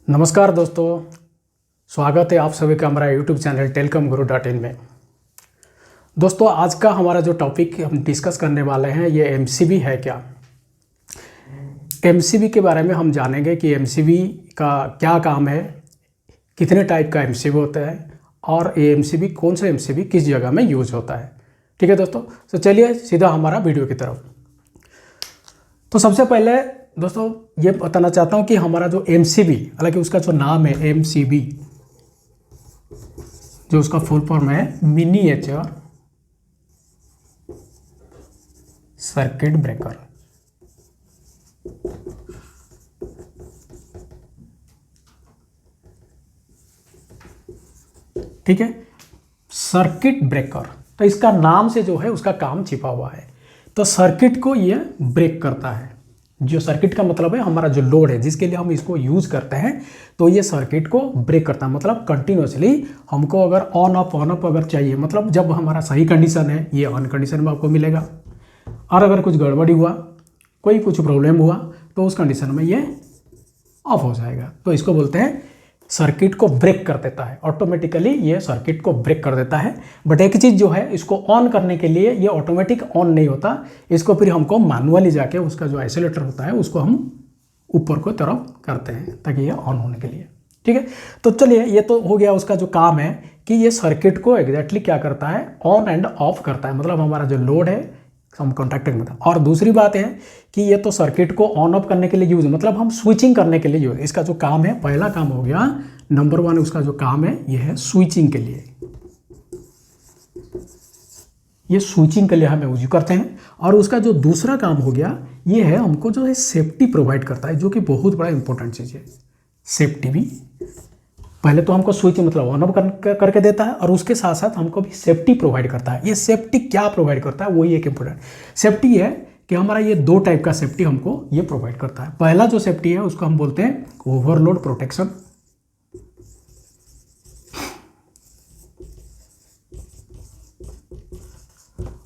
नमस्कार दोस्तों, स्वागत है आप सभी का हमारा यूट्यूब चैनल telcomguru.in में। दोस्तों, आज का हमारा जो टॉपिक हम डिस्कस करने वाले हैं ये एमसीबी है क्या। एमसीबी के बारे में हम जानेंगे कि एमसीबी का क्या काम है, कितने टाइप का एमसीबी होता है और ये एमसीबी कौन सा एमसीबी किस जगह में यूज होता है। ठीक है दोस्तों, तो चलिए सीधा हमारा वीडियो की तरफ। तो सबसे पहले दोस्तों ये बताना चाहता हूँ कि हमारा जो एमसीबी, हालांकि उसका जो नाम है एमसीबी, जो उसका फुल फॉर्म है मिनिएचर सर्किट ब्रेकर। ठीक है, सर्किट ब्रेकर। तो इसका नाम से जो है उसका काम छिपा हुआ है। तो सर्किट को ये ब्रेक करता है। जो सर्किट का मतलब है हमारा जो लोड है जिसके लिए हम इसको यूज करते हैं, तो ये सर्किट को ब्रेक करता है। मतलब कंटिन्यूसली हमको अगर ऑन ऑफ अगर चाहिए, मतलब जब हमारा सही कंडीशन है ये ऑन कंडीशन में आपको मिलेगा, और अगर कुछ गड़बड़ी हुआ, कोई कुछ प्रॉब्लम हुआ, तो उस कंडीशन में ये ऑफ हो जाएगा। तो इसको बोलते हैं सर्किट को ब्रेक कर देता है, ऑटोमेटिकली ये सर्किट को ब्रेक कर देता है। बट एक चीज़ जो है, इसको ऑन करने के लिए ये ऑटोमेटिक ऑन नहीं होता, इसको फिर हमको मैनुअली जाके उसका जो आइसोलेटर होता है उसको हम ऊपर को तरफ करते हैं ताकि ये ऑन होने के लिए। ठीक है, तो चलिए ये तो हो गया उसका जो काम है कि ये सर्किट को एग्जैक्टली क्या करता है, ऑन एंड ऑफ करता है। मतलब हमारा जो लोड है हम कॉन्टैक्टिंग में था। और दूसरी बात है कि ये तो सर्किट को ऑन ऑफ करने के लिए यूज, मतलब हम स्विचिंग करने के लिए यूज। इसका जो काम है, पहला काम हो गया, नंबर 1 उसका जो काम है ये है स्विचिंग के लिए। ये स्विचिंग के लिए हम यूज करते हैं। और उसका जो दूसरा काम हो गया ये है, हमको जो है सेफ्टी प्रोवाइड करता है, जो कि बहुत बड़ा इंपॉर्टेंट चीज़ है। सेफ्टी भी पहले तो हमको स्विच मतलब ऑन ऑफ करके देता है, और उसके साथ साथ हमको भी सेफ्टी प्रोवाइड करता है। ये सेफ्टी क्या प्रोवाइड करता है, वही एक इंपॉर्टेंट सेफ्टी है कि हमारा ये 2 टाइप का सेफ्टी हमको ये प्रोवाइड करता है। पहला जो सेफ्टी है उसको हम बोलते हैं ओवरलोड प्रोटेक्शन,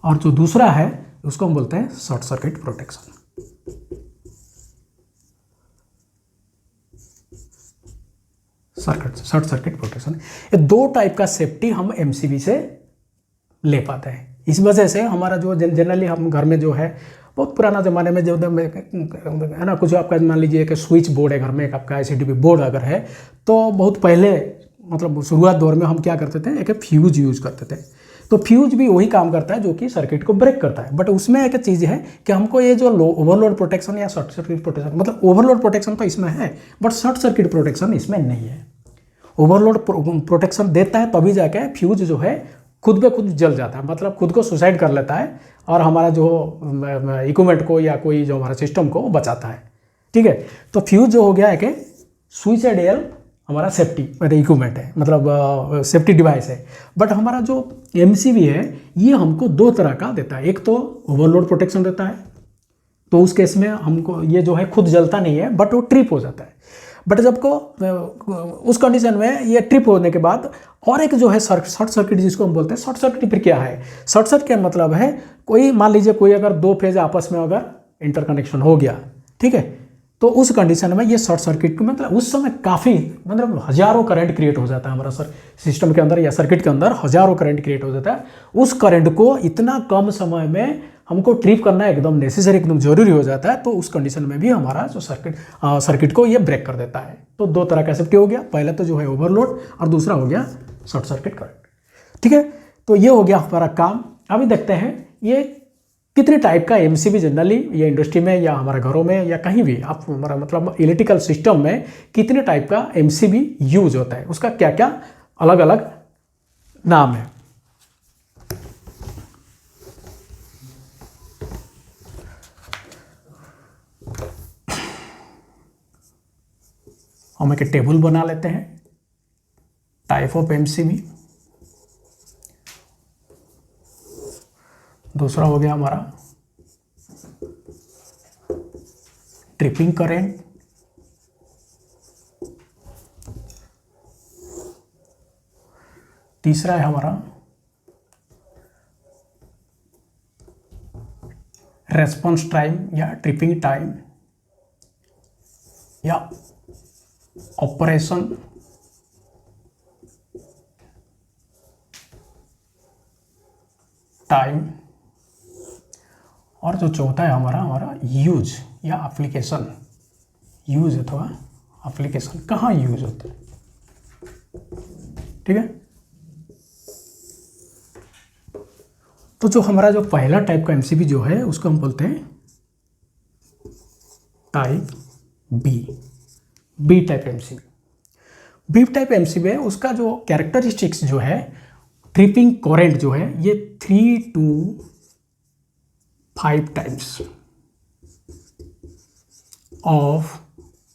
और जो दूसरा है उसको हम बोलते हैं short circuit protection. Short circuit protection, ये 2 टाइप का सेफ्टी हम एमसीबी से ले पाते हैं। इस वजह से हमारा जो जनरली हम घर में जो है, बहुत पुराना ज़माने में जो है ना, कुछ आपका मान लीजिए कि स्विच बोर्ड है घर में, एक आपका एलसीडी बोर्ड अगर है, तो बहुत पहले मतलब शुरुआत दौर में हम क्या करते थे, एक फ्यूज यूज करते थे। तो फ्यूज भी वही काम करता है जो कि सर्किट को ब्रेक करता है। बट उसमें एक चीज़ है कि हमको ये जो ओवरलोड प्रोटेक्शन या शॉर्ट सर्किट प्रोटेक्शन, मतलब ओवरलोड प्रोटेक्शन तो इसमें है बट शॉर्ट सर्किट प्रोटेक्शन इसमें नहीं है। ओवरलोड प्रोटेक्शन देता है तभी जाके फ्यूज जो है खुद ब खुद जल जाता है, मतलब खुद को सुसाइड कर लेता है, और हमारा जो इक्विपमेंट को या कोई जो हमारा सिस्टम को बचाता है। ठीक है, तो फ्यूज जो हो गया है कि सुइसाइडियल हमारा सेफ्टी मतलब इक्विपमेंट है, मतलब सेफ्टी डिवाइस है। बट हमारा जो एमसीबी है ये हमको 2 तरह का देता है। एक तो ओवरलोड प्रोटेक्शन देता है, तो उस केस में हमको ये जो है खुद जलता नहीं है बट वो ट्रिप हो जाता है। बट जब को उस कंडीशन में ये ट्रिप होने के बाद, और एक जो है शॉर्ट सर्किट जिसको हम बोलते हैं, शॉर्ट सर्किट फिर क्या है, शॉर्ट सर्किट का मतलब है कोई मान लीजिए कोई अगर 2 फेज आपस में अगर इंटरकनेक्शन हो गया, ठीक है, तो उस कंडीशन में ये शॉर्ट सर्किट को मतलब उस समय काफ़ी मतलब हजारों करंट क्रिएट हो जाता है हमारा सिस्टम के अंदर या सर्किट के अंदर, हजारों करंट क्रिएट हो जाता है। उस करंट को इतना कम समय में हमको ट्रिप करना एकदम नेसेसरी, एकदम जरूरी हो जाता है। तो उस कंडीशन में भी हमारा जो सर्किट को ये ब्रेक कर देता है। तो 2 तरह का सेफ्टी हो गया, पहला तो जो है ओवरलोड और दूसरा हो गया शॉर्ट सर्किट करंट। ठीक है, तो ये हो गया हमारा काम। अभी देखते हैं ये कितने टाइप का एमसीबी जनरली या इंडस्ट्री में या हमारे घरों में या कहीं भी आप हमारा मतलब इलेक्ट्रिकल सिस्टम में कितने टाइप का एमसीबी यूज होता है, उसका क्या क्या अलग अलग नाम है। हम एक टेबल बना लेते हैं, टाइप ऑफ एमसीबी। दूसरा हो गया हमारा ट्रिपिंग करेंट। तीसरा है हमारा रेस्पॉन्स टाइम या ट्रिपिंग टाइम, या ऑपरेशन टाइम, और जो चौथा है हमारा यूज या एप्लीकेशन, यूज अथवा एप्लीकेशन, कहाँ यूज होता है। ठीक है, तो जो हमारा जो पहला टाइप का एमसीबी जो है उसको हम बोलते हैं type B type MCB. B type MCB है, उसका जो कैरेक्टरिस्टिक्स जो है, ट्रिपिंग करंट जो है ये 3 to 5 times of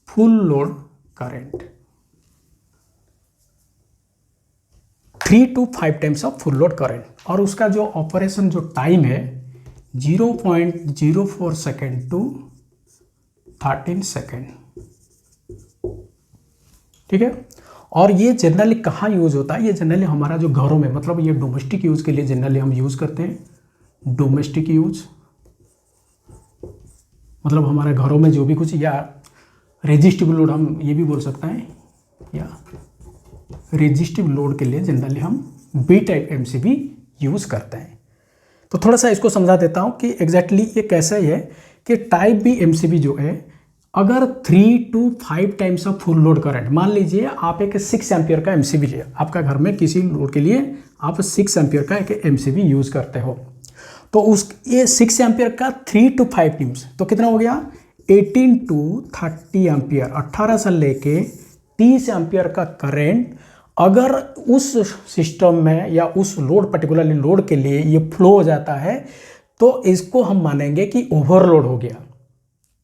full load current, 3 to 5 times of full load current, और उसका जो ऑपरेशन जो टाइम है 0.04 सेकेंड टू 13 सेकेंड। ठीक है, और ये जनरली कहाँ यूज होता है, ये जनरली हमारा जो घरों में, मतलब ये डोमेस्टिक यूज के लिए जनरली हम यूज करते हैं। डोमेस्टिक यूज मतलब हमारे घरों में जो भी कुछ, या रेजिस्टिव लोड हम ये भी बोल सकते हैं, या रेजिस्टिव लोड के लिए जनरली हम बी टाइप एमसीबी यूज करते हैं। तो थोड़ा सा इसको समझा देता हूँ कि एग्जैक्टली ये कैसे है कि टाइप बी एमसीबी जो है, अगर 3 to 5 times of full load current, मान लीजिए आप एक 6 एम्पियर का एमसीबी लिया, आपका घर में किसी लोड के लिए आप 6 एम्पियर का एक एमसीबी यूज करते हो, तो उस ये 6 एम्पियर का 3 to 5 टाइम्स, तो कितना हो गया 18 to 30 एम्पियर, 18 से लेके 30 एम्पियर का करंट अगर उस सिस्टम में या उस लोड, पर्टिकुलरली लोड के लिए ये फ्लो हो जाता है, तो इसको हम मानेंगे कि ओवरलोड हो गया।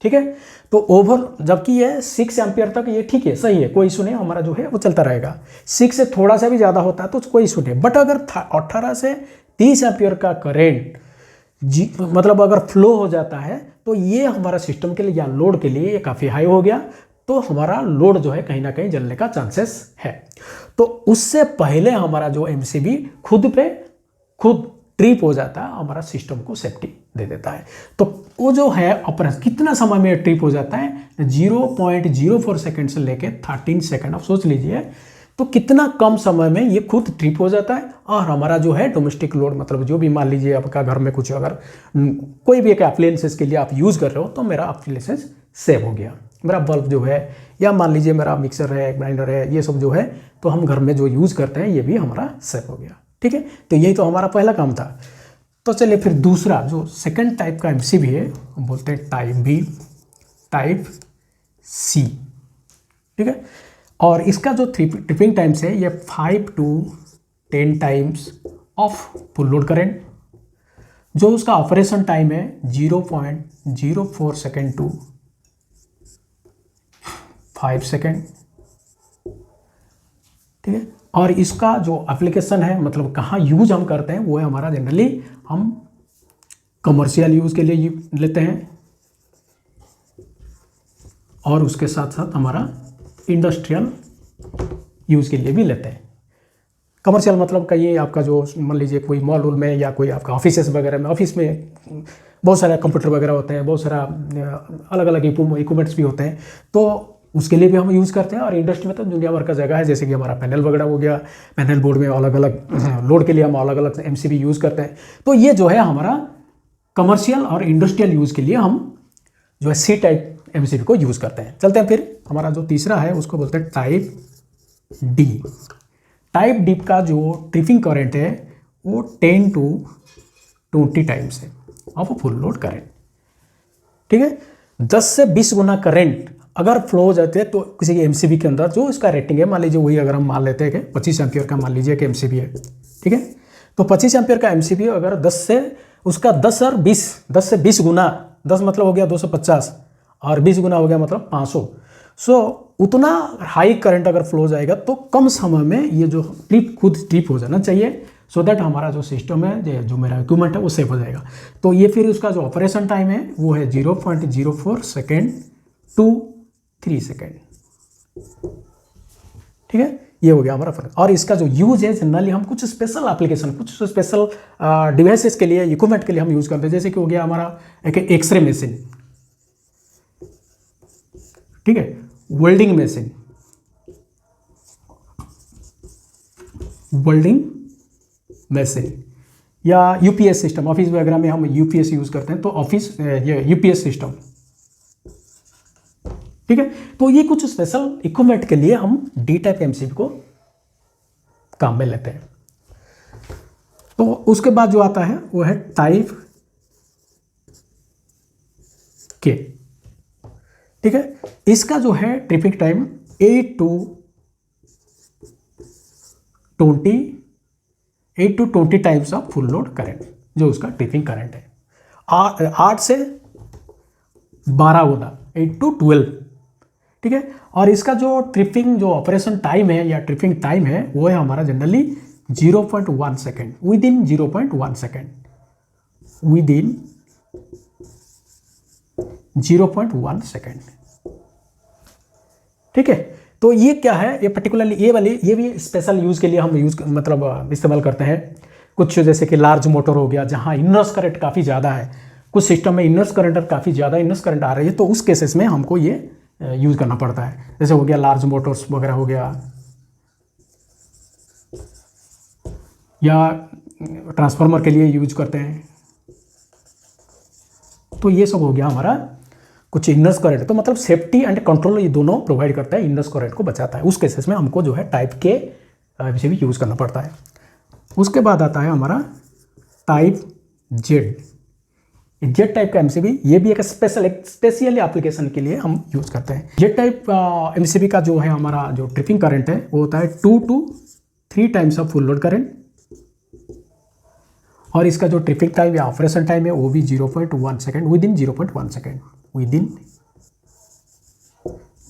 ठीक है, तो ओवर, जबकि ये 6 एम्पियर तक ये ठीक है, सही है, कोई इशू नहीं, हमारा जो है वो चलता रहेगा। 6 से थोड़ा सा भी ज़्यादा होता है तो कोई इशू नहीं, बट अगर 18 से 30 एम्पियर का करेंट मतलब अगर फ्लो हो जाता है, तो ये हमारा सिस्टम के लिए या लोड के लिए ये काफ़ी हाई हो गया, तो हमारा लोड जो है कहीं ना कहीं जलने का चांसेस है। तो उससे पहले हमारा जो एमसीबी खुद ट्रिप हो जाता है, हमारा सिस्टम को सेफ्टी दे देता है। तो वो जो है ऑपरेशन कितना समय में ट्रिप हो जाता है, 0.04 सेकेंड से लेके 13 सेकेंड, आप सोच लीजिए तो कितना कम समय में ये खुद ट्रिप हो जाता है। और हमारा जो है डोमेस्टिक लोड, मतलब जो भी मान लीजिए आपका घर में कुछ अगर कोई भी एक एप्लायंसेस के लिए आप यूज़ कर रहे हो, तो मेरा एप्लायंसेस सेव हो गया, मेरा बल्ब जो है, या मान लीजिए मेरा मिक्सर है, ग्राइंडर है, ये सब जो है तो हम घर में जो यूज़ करते हैं ये भी हमारा सेव हो गया। ठीक है, तो यही तो हमारा पहला काम था। तो चलिए फिर दूसरा जो सेकंड टाइप का एमसीबी है, हम बोलते हैं टाइप बी, टाइप सी। ठीक है, और इसका जो ट्रिपिंग टाइम्स है ये 5 to 10 times of full load current, जो उसका ऑपरेशन टाइम है 0.04 सेकेंड टू 5 सेकेंड। ठीक है, और इसका जो एप्लीकेशन है, मतलब कहाँ यूज हम करते हैं, वो है हमारा जनरली हम कमर्शियल यूज़ के लिए लेते हैं, और उसके साथ साथ हमारा इंडस्ट्रियल यूज़ के लिए भी लेते हैं। कमर्शियल मतलब कहीं आपका जो मान लीजिए कोई मॉल वॉल में, या कोई आपका ऑफिसेस वगैरह में, ऑफिस में बहुत सारे कंप्यूटर वगैरह होते हैं, बहुत सारा अलग अलग इक्विपमेंट्स भी होते हैं, तो उसके लिए भी हम यूज़ करते हैं। और इंडस्ट्री में तो दुनिया भर का जगह है, जैसे कि हमारा पैनल वगैरह हो गया, पैनल बोर्ड में अलग अलग लोड के लिए हम अलग अलग एमसीबी यूज़ करते हैं। तो ये जो है हमारा कमर्शियल और इंडस्ट्रियल यूज़ के लिए हम जो है सी टाइप एमसीबी को यूज़ करते हैं। चलते हैं फिर हमारा जो तीसरा है उसको बोलते हैं टाइप डी। टाइप डी का जो ट्रिपिंग करंट है वो 10 to 20 टाइम्स है ऑफ फुल लोड करंट। ठीक है, 10 से 20 गुना करंट अगर फ्लो हो जाते हैं तो किसी के एमसीबी के अंदर जो इसका रेटिंग है, मान लीजिए वही अगर हम मान लेते हैं कि 25 एम्पियर का मान लीजिए कि एमसीबी है। ठीक है, तो 25 एम्पियर का एमसीबी अगर 10 से उसका 10 और 20, 10 से 20 गुना, 10 मतलब हो गया 250 और 20 गुना हो गया मतलब 500। सो उतना हाई करंट अगर फ्लो जाएगा तो कम समय में ये जो खुद ट्रिप हो जाना चाहिए, सो दैट हमारा जो सिस्टम है, जो मेरा इक्विपमेंट है वो सेफ हो जाएगा। तो ये फिर उसका जो ऑपरेशन टाइम है वो है 0.04 सेकेंड टू 3 सेकेंड। ठीक है, ये हो गया हमारा फर्क। और इसका जो यूज है जनरली हम कुछ स्पेशल एप्लीकेशन, कुछ स्पेशल डिवाइसेस के लिए, इक्विपमेंट के लिए हम यूज करते हैं, जैसे कि हो गया हमारा एक एक्सरे मशीन, ठीक है, वेल्डिंग मशीन, वेल्डिंग मशीन या यूपीएस सिस्टम, ऑफिस वगैरह में हम यूपीएस यूज़ करते हैं, तो ऑफिस ये यूपीएस सिस्टम, ठीक है। तो ये कुछ स्पेशल इक्विपमेंट के लिए हम डी टाइप एमसीबी को काम में लेते हैं। तो उसके बाद जो आता है वो है टाइप के, ठीक है। इसका जो है tripping time 8 to 20 times of full load current, जो उसका ट्रिपिंग करंट है 8 से 12 गुना, 8 to 12, ठीक है। और इसका जो ट्रिपिंग जो ऑपरेशन टाइम है या ट्रिपिंग टाइम है वो है हमारा generally 0.1 second, within 0.1 second, within 0.1 second, ठीक है। तो ये क्या है, ये पर्टिकुलरली ये भी स्पेशल यूज़ के लिए हम मतलब इस्तेमाल करते हैं। कुछ जैसे कि लार्ज मोटर हो गया, जहाँ इनर्स करंट काफ़ी ज़्यादा है, कुछ सिस्टम में इनर्स करंट काफ़ी ज़्यादा इनर्स करंट आ रही है, तो उस केसेस में हमको ये यूज़ करना पड़ता है। जैसे हो गया लार्ज मोटर्स वगैरह हो गया, या ट्रांसफार्मर के लिए यूज करते हैं। तो ये सब हो गया हमारा कुछ इनर्स करंट। तो मतलब सेफ्टी एंड कंट्रोल ये दोनों प्रोवाइड करता है, इनर्स करंट को बचाता है। उस केसेस में हमको जो है टाइप के एमसीबी यूज़ करना पड़ता है। उसके बाद आता है हमारा टाइप जेड। जेड टाइप का एमसीबी, ये भी एक स्पेशली एप्लीकेशन के लिए हम यूज़ करते हैं। जेड टाइप एमसीबी का जो है हमारा जो ट्रिपिंग करंट है वो होता है 2 to 3 times of full load current, और इसका जो ट्रिपिंग टाइम या ऑपरेशन टाइम है वो भी 0.1 second, within 0.1 second, within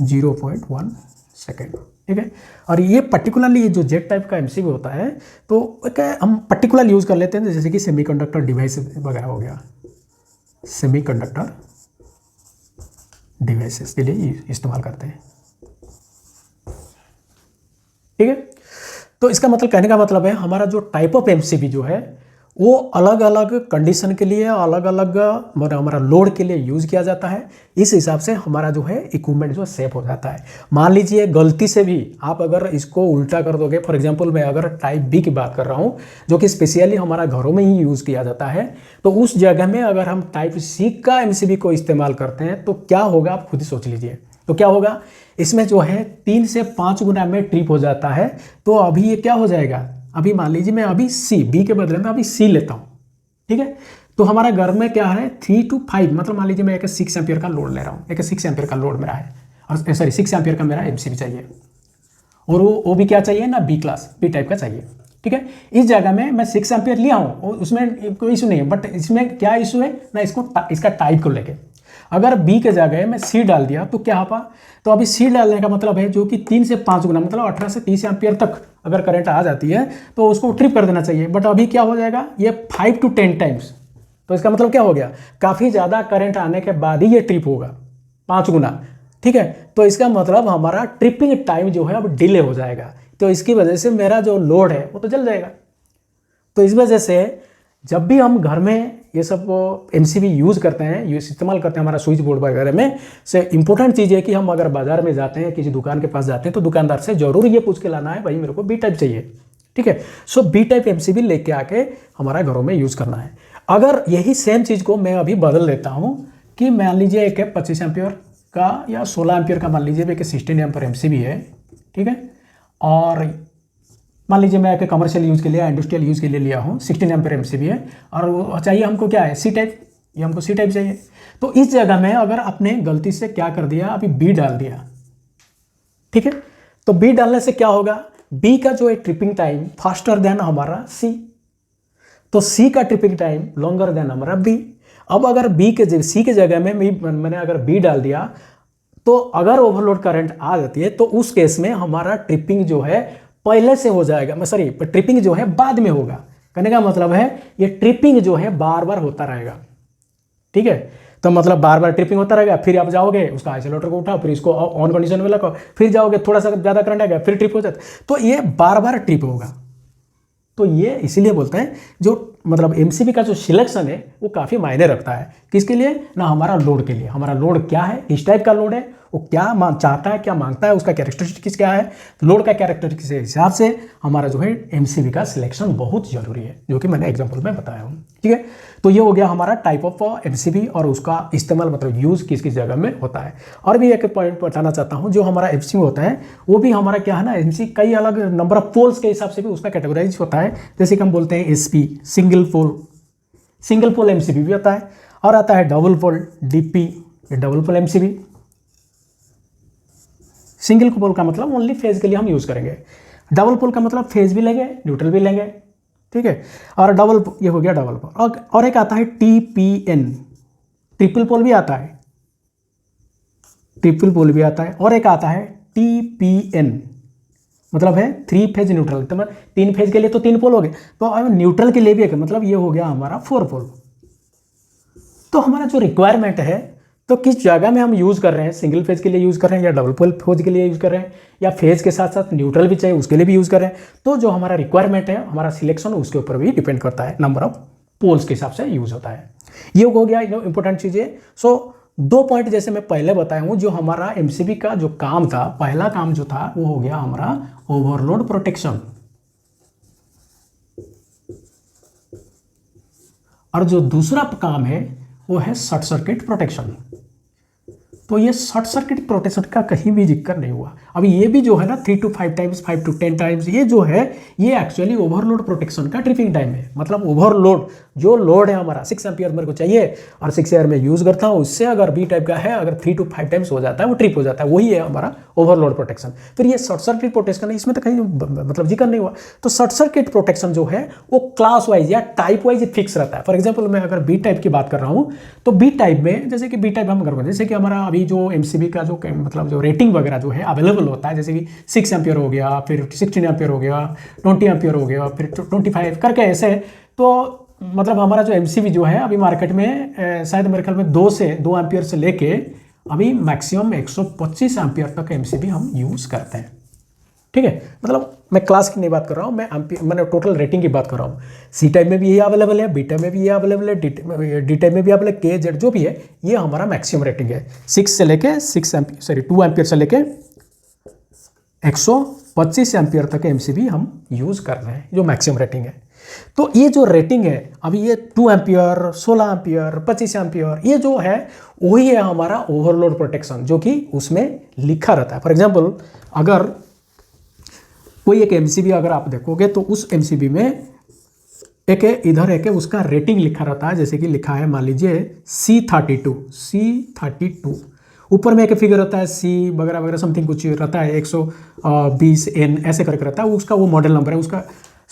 0.1 second, ठीक है। और ये पर्टिकुलरली जो जेड टाइप का एमसीबी होता है तो हम पर्टिकुलर यूज़ कर लेते हैं, जैसे कि सेमीकंडक्टर डिवाइस वगैरह हो गया, सेमीकंडक्टर डिवाइसेस के लिए इस्तेमाल करते हैं, ठीक है। तो इसका मतलब, कहने का मतलब है हमारा जो टाइप ऑफ एमसीबी जो है वो अलग अलग कंडीशन के लिए, अलग अलग हमारा लोड के लिए यूज़ किया जाता है। इस हिसाब से हमारा जो है इक्विपमेंट जो सेफ हो जाता है। मान लीजिए गलती से भी आप अगर इसको उल्टा कर दोगे, फॉर एग्जांपल मैं अगर टाइप बी की बात कर रहा हूँ जो कि स्पेशली हमारा घरों में ही यूज़ किया जाता है, तो उस जगह में अगर हम टाइप सी का एमसीबी को इस्तेमाल करते हैं तो क्या होगा आप खुद ही सोच लीजिए। तो क्या होगा, इसमें जो है 3 से 5 गुना में ट्रिप हो जाता है। तो अभी ये क्या हो जाएगा, अभी मान लीजिए मैं अभी सी, बी के बदले में अभी सी लेता हूँ, ठीक है। तो हमारा घर में क्या है 3 to 5, मतलब मान लीजिए मैं एक 6 एम्पियर का लोड ले रहा हूँ, एक 6 एम्पियर का लोड मेरा है, और सॉरी 6 एम्पियर का मेरा एमसीबी चाहिए, और वो भी क्या चाहिए ना, बी क्लास, बी टाइप का चाहिए, ठीक है। इस जगह में मैं 6 एम्पियर लिया हूँ और उसमें कोई इशू नहीं है, बट इसमें क्या इशू है ना, इसका टाइप को लेके अगर बी के जगह मैं सी डाल दिया तो क्या होगा, तो अभी सी डालने का मतलब है जो कि 3 से 5 गुना, मतलब 18 से 30 एम्पियर तक अगर करंट आ जाती है तो उसको ट्रिप कर देना चाहिए। बट अभी क्या हो जाएगा, ये 5 to 10 टाइम्स। तो इसका मतलब क्या हो गया, काफ़ी ज़्यादा करंट आने के बाद ही ये ट्रिप होगा 5 गुना, ठीक है। तो इसका मतलब हमारा ट्रिपिंग टाइम जो है अब डिले हो जाएगा, तो इसकी वजह से मेरा जो लोड है वो तो जल जाएगा। तो इस वजह से जब भी हम घर में ये सब एमसीबी यूज़ करते हैं, यूज इस्तेमाल करते हैं हमारा स्विच बोर्ड वगैरह में, से इंपॉर्टेंट चीज़ है कि हम अगर बाजार में जाते हैं, किसी दुकान के पास जाते हैं, तो दुकानदार से जरूर ये पूछ के लाना है, भाई मेरे को बी टाइप चाहिए, ठीक है। सो बी टाइप एमसीबी लेके आके हमारा घरों में यूज़ करना है। अगर यही सेम चीज़ को मैं अभी बदल लेता हूँ कि मान लीजिए एक 25 एम्पियर का या 16 एम्पियर का मान लीजिए एक 16 एम्पियर एमसीबी है, ठीक है, और मान लीजिए मैं एक कमर्शियल यूज़ के लिए, इंडस्ट्रियल यूज़ के लिए लिया हूँ, 16 एम्पियर एमसीबी है, और वो चाहिए हमको क्या है, सी टाइप, ये हमको सी टाइप चाहिए। तो इस जगह में अगर आपने गलती से क्या कर दिया, अभी बी डाल दिया, ठीक है। तो बी डालने से क्या होगा, बी का जो है ट्रिपिंग टाइम फास्टर देन हमारा सी, तो सी का ट्रिपिंग टाइम लॉन्गर देन हमारा बी। अब अगर सी के जगह में मैंने अगर बी डाल दिया, तो अगर ओवरलोड करंट आ जाती है तो उस केस में हमारा ट्रिपिंग जो है पहले से हो जाएगा, सॉरी ट्रिपिंग जो है बाद में होगा। कहने का मतलब है ये ट्रिपिंग जो है बार बार होता रहेगा, ठीक है। तो मतलब बार बार ट्रिपिंग होता रहेगा, फिर आप जाओगे उसका आइसोलेटर को उठाओ, फिर इसको ऑन कंडीशन में लगाओ, फिर जाओगे थोड़ा सा ज़्यादा करंट आएगा, फिर ट्रिप हो जाता है। तो ये बार बार ट्रिप होगा। तो ये इसीलिए बोलते हैं जो मतलब एमसीबी का जो सिलेक्शन है वो काफ़ी मायने रखता है। किसके लिए ना, हमारा लोड के लिए। हमारा लोड क्या है, किस टाइप का लोड है, वो क्या चाहता है, क्या मांगता है, उसका कैरेक्टरिस्टिक्स क्या है। लोड का कैरेक्टरिस्टिक्स के हिसाब से हमारा जो है एमसीबी का सिलेक्शन बहुत जरूरी है, जो कि मैंने एग्जाम्पल में बताया हूँ। ठीक है, तो ये हो गया हमारा टाइप ऑफ एमसीबी और उसका इस्तेमाल मतलब यूज़ किस किस जगह में होता है। और भी एक पॉइंट बताना चाहता हूँ, जो हमारा एमसीबी होता है वो भी हमारा क्या है ना, एमसी कई अलग नंबर ऑफ पोल्स के हिसाब से भी उसका कैटेगराइज होता है। जैसे कि हम बोलते हैं एसपी, सिंगल पोल एमसीबी भी आता है, और आता है डबल पोल डीपी, ये double pole MCB. Single pole का मतलब ओनली फेज के लिए हम यूज़ करेंगे, डबल पोल का मतलब फेज भी लेंगे न्यूट्रल भी लेंगे। ठीक है, और ये हो गया डबल पोल। और एक आता है टीपीएन, ट्रिपल पोल भी आता है, और एक आता है टीपीएन, मतलब है 3 फेज न्यूट्रल। तो 3 फेज के लिए तो 3 पोल हो गए, तो अब न्यूट्रल के लिए भी एक, मतलब ये हो गया हमारा 4 पोल। तो हमारा जो रिक्वायरमेंट है, तो किस जगह में हम यूज़ कर रहे हैं, सिंगल फेज के लिए यूज़ कर रहे हैं या डबल पोल फेज के लिए यूज़ कर रहे हैं, या फेज के साथ साथ न्यूट्रल भी चाहिए उसके लिए भी यूज़ कर रहे हैं। तो जो हमारा रिक्वायरमेंट है, हमारा सिलेक्शन उसके ऊपर भी डिपेंड करता है, नंबर ऑफ पोल्स के हिसाब से यूज़ होता है। ये हो गया इंपॉर्टेंट चीज़ें। सो 2 पॉइंट जैसे मैं पहले बताया हूँ, जो हमारा एमसीबी का जो काम था, पहला काम जो था वो हो गया हमारा ओवरलोड प्रोटेक्शन, और जो दूसरा काम है वो है शॉर्ट सर्किट प्रोटेक्शन। तो ये शॉर्ट सर्किट प्रोटेक्शन का कहीं भी जिक्र नहीं हुआ। अभी ये भी जो है ना 3 to 5 टाइम्स, 5 to 10 टाइम्स, ये जो है ये एक्चुअली ओवरलोड प्रोटेक्शन का ट्रिपिंग टाइम है। मतलब ओवरलोड, जो लोड है हमारा 6 एम्पियर मेरे को चाहिए और 6 एम्पियर में यूज़ करता हूँ, उससे अगर बी टाइप का है, अगर 3 to 5 टाइम्स हो जाता है वो ट्रिप हो जाता है, वही है हमारा ओवरलोड प्रोटेक्शन। फिर ये शॉर्ट सर्किट प्रोटेक्शन है, इसमें तो कहीं मतलब जिक्र नहीं हुआ। तो शॉर्ट सर्किट प्रोटेक्शन जो है वो क्लास वाइज या टाइप वाइज फिक्स रहता है। फॉर एग्जाम्पल मैं अगर बी टाइप की बात कर रहा हूँ, तो बी टाइप में जैसे कि बी टाइप हम कर, जैसे कि हमारा अभी जो एमसीबी का जो मतलब जो रेटिंग वगैरह जो है अवेलेबल होता है, जैसे कि 6 एम्पियर हो गया, फिर 16 एम्पियर हो गया, 20 एम्पियर हो गया, फिर 25 करके ऐसे। तो मतलब हमारा जो एमसीबी जो है अभी मार्केट में शायद मेरे ख्याल में 2 एम्पियर से लेके अभी मैक्सिमम 125 एम्पियर तक एमसीबी हम यूज़ करते हैं। ठीक है, मतलब मैं क्लास की नहीं बात कर रहा हूँ, मैंने टोटल रेटिंग की बात कर रहा हूँ। सी टाइप में भी ये अवेलेबल है, बी टाइप में भी ये अवेलेबल है, डी टाइप में भी अवेलेबल है, के जेड जो भी है, ये हमारा मैक्सिमम रेटिंग है। 6 से लेके 2 एम्पियर से लेके 125 एम्पियर तक एमसीबी हम यूज़ कर रहे हैं, जो मैक्सिमम रेटिंग है। तो ये जो रेटिंग है अभी ये 2 एम्पियर, 16 एम्पियर, 25 एम्पियर, ये जो है वही है हमारा ओवरलोड प्रोटेक्शन, जो कि उसमें लिखा रहता है। फॉर एग्जाम्पल अगर कोई एक एमसीबी अगर आप देखोगे तो उस एमसीबी में एक इधर एक उसका रेटिंग लिखा रहता है, जैसे कि लिखा है मान लीजिए C32, ऊपर में एक फिगर रहता है C वगैरह वगैरह समथिंग कुछ रहता है 120N ऐसे करके रहता है, उसका वो मॉडल नंबर है, उसका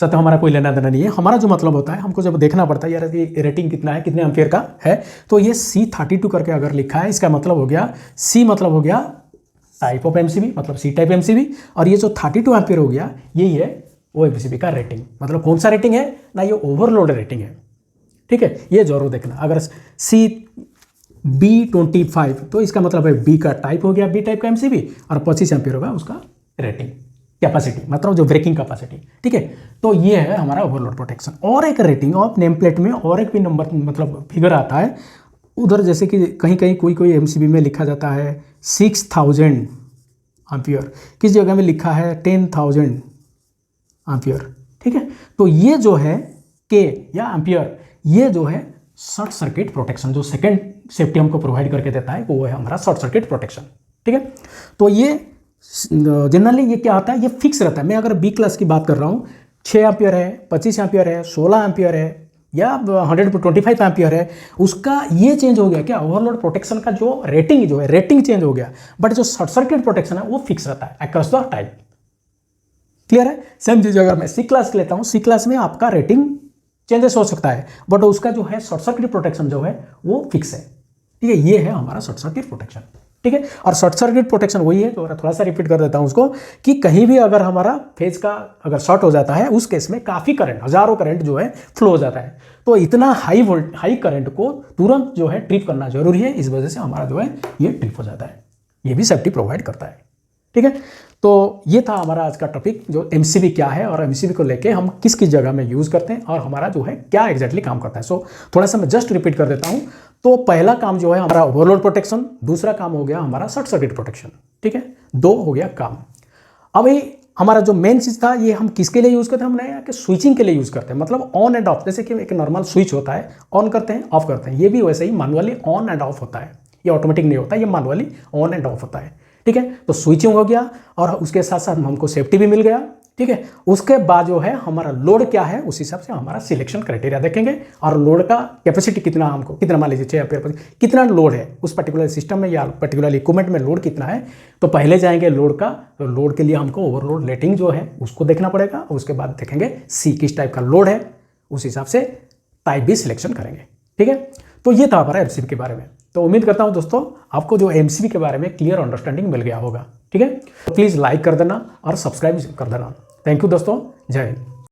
साथ हमारा कोई लेना देना नहीं है। हमारा जो मतलब होता है, हमको जब देखना पड़ता है यार ये रेटिंग कितना है, कितने एम्पियर का है, तो ये C32 करके अगर लिखा है, इसका मतलब हो गया C मतलब हो गया टाइप ऑफ एमसीबी, मतलब सी टाइप एमसीबी, और ये जो 32 एम्पियर हो गया यही है वो एमसीबी का रेटिंग। मतलब कौन सा रेटिंग है ना, ये ओवरलोड रेटिंग है। ठीक है, ये जरूर देखना। अगर CB25 तो इसका मतलब है बी का टाइप हो गया, बी टाइप का एमसीबी, और 25 एम्पियर होगा उसका रेटिंग कैपेसिटी, मतलब जो ब्रेकिंग कैपेसिटी। ठीक है, तो ये है हमारा ओवरलोड प्रोटेक्शन। और एक रेटिंग ऑफ नेम प्लेट में और एक भी नंबर मतलब फिगर आता है उधर, जैसे कि कहीं कहीं कोई एमसीबी में लिखा जाता है 6000 एम्पियर, किस जगह में लिखा है 10,000 एम्पियर। ठीक है, तो ये जो है के या एम्पियर, ये जो है शॉर्ट सर्किट प्रोटेक्शन, जो सेकंड सेफ्टी हमको प्रोवाइड करके देता है वो है हमारा शॉर्ट सर्किट प्रोटेक्शन। ठीक है, तो ये जनरली ये क्या होता है, ये फिक्स रहता है। मैं अगर बी क्लास की बात कर रहा हूँ, 6 एम्पियर है, 25 एम्पियर है, 16 एम्पियर है या 125 एम्पियर है, उसका ये चेंज हो गया क्या, ओवरलोड प्रोटेक्शन का जो है रेटिंग चेंज हो गया, बट जो शॉर्ट सर्किट प्रोटेक्शन है वो फिक्स रहता है अक्रॉस द टाइम। क्लियर है? सेम चीज अगर मैं सी क्लास लेता हूँ, सी क्लास में आपका रेटिंग चेंजेस हो सकता है, बट उसका जो है शॉर्ट सर्किट प्रोटेक्शन जो है वो फिक्स है। ठीक है, ये है हमारा शॉर्ट सर्किट प्रोटेक्शन। ठीक है, और शॉर्ट सर्किट प्रोटेक्शन वही है, तो थोड़ा सा रिपीट कर देता हूं उसको, कि कहीं भी अगर हमारा फेज का अगर शॉर्ट हो जाता है, उस केस में काफ़ी करंट, हजारों करंट जो है फ्लो हो जाता है, तो इतना हाई करंट को तुरंत जो है ट्रिप करना जरूरी है। इस वजह से हमारा जो है ये ट्रिप हो जाता है, ये भी सेफ्टी प्रोवाइड करता है। ठीक है, तो ये था हमारा आज का टॉपिक, जो एमसीबी क्या है और एमसीबी को लेके हम किस किस जगह में यूज़ करते हैं और हमारा जो है क्या एग्जैक्टली काम करता है। सो थोड़ा सा मैं जस्ट रिपीट कर देता हूँ। तो पहला काम जो है हमारा ओवरलोड प्रोटेक्शन, दूसरा काम हो गया हमारा शॉर्ट सर्किट प्रोटेक्शन, ठीक है, 2 हो गया काम। अब ये हमारा जो मेन चीज़ था, ये हम किसके लिए यूज़ करते हैं, हमने कि स्विचिंग के लिए यूज़ करते हैं, मतलब ऑन एंड ऑफ। जैसे कि एक नॉर्मल स्विच होता है, ऑन करते हैं ऑफ करते हैं, ये भी वैसे ही मैनुअली ऑन एंड ऑफ होता है, ये ऑटोमेटिक नहीं होता, ये मैनुअली ऑन एंड ऑफ होता है, ठीक है। तो स्विचिंग हो गया और उसके साथ साथ हमको सेफ्टी भी मिल गया, ठीक है। उसके बाद जो है हमारा लोड क्या है, उस हिसाब से हमारा सिलेक्शन क्राइटेरिया देखेंगे और लोड का कैपेसिटी कितना, हमको कितना मान लीजिए 6 एम्पीयर कितना लोड है उस पर्टिकुलर सिस्टम में या पर्टिकुलर इक्विपमेंट में लोड कितना है। तो पहले जाएंगे लोड का, तो लोड के लिए हमको ओवरलोड रेटिंग जो है उसको देखना पड़ेगा और उसके बाद देखेंगे सी किस टाइप का लोड है, उस हिसाब से टाइप भी सिलेक्शन करेंगे, ठीक है। तो ये था हमारा एमसीबी के बारे में। तो उम्मीद करता हूं दोस्तों आपको जो एमसीबी के बारे में क्लियर अंडरस्टैंडिंग मिल गया होगा, ठीक है। तो प्लीज़ लाइक कर देना और सब्सक्राइब कर देना। थैंक यू दोस्तों, जय हिंद।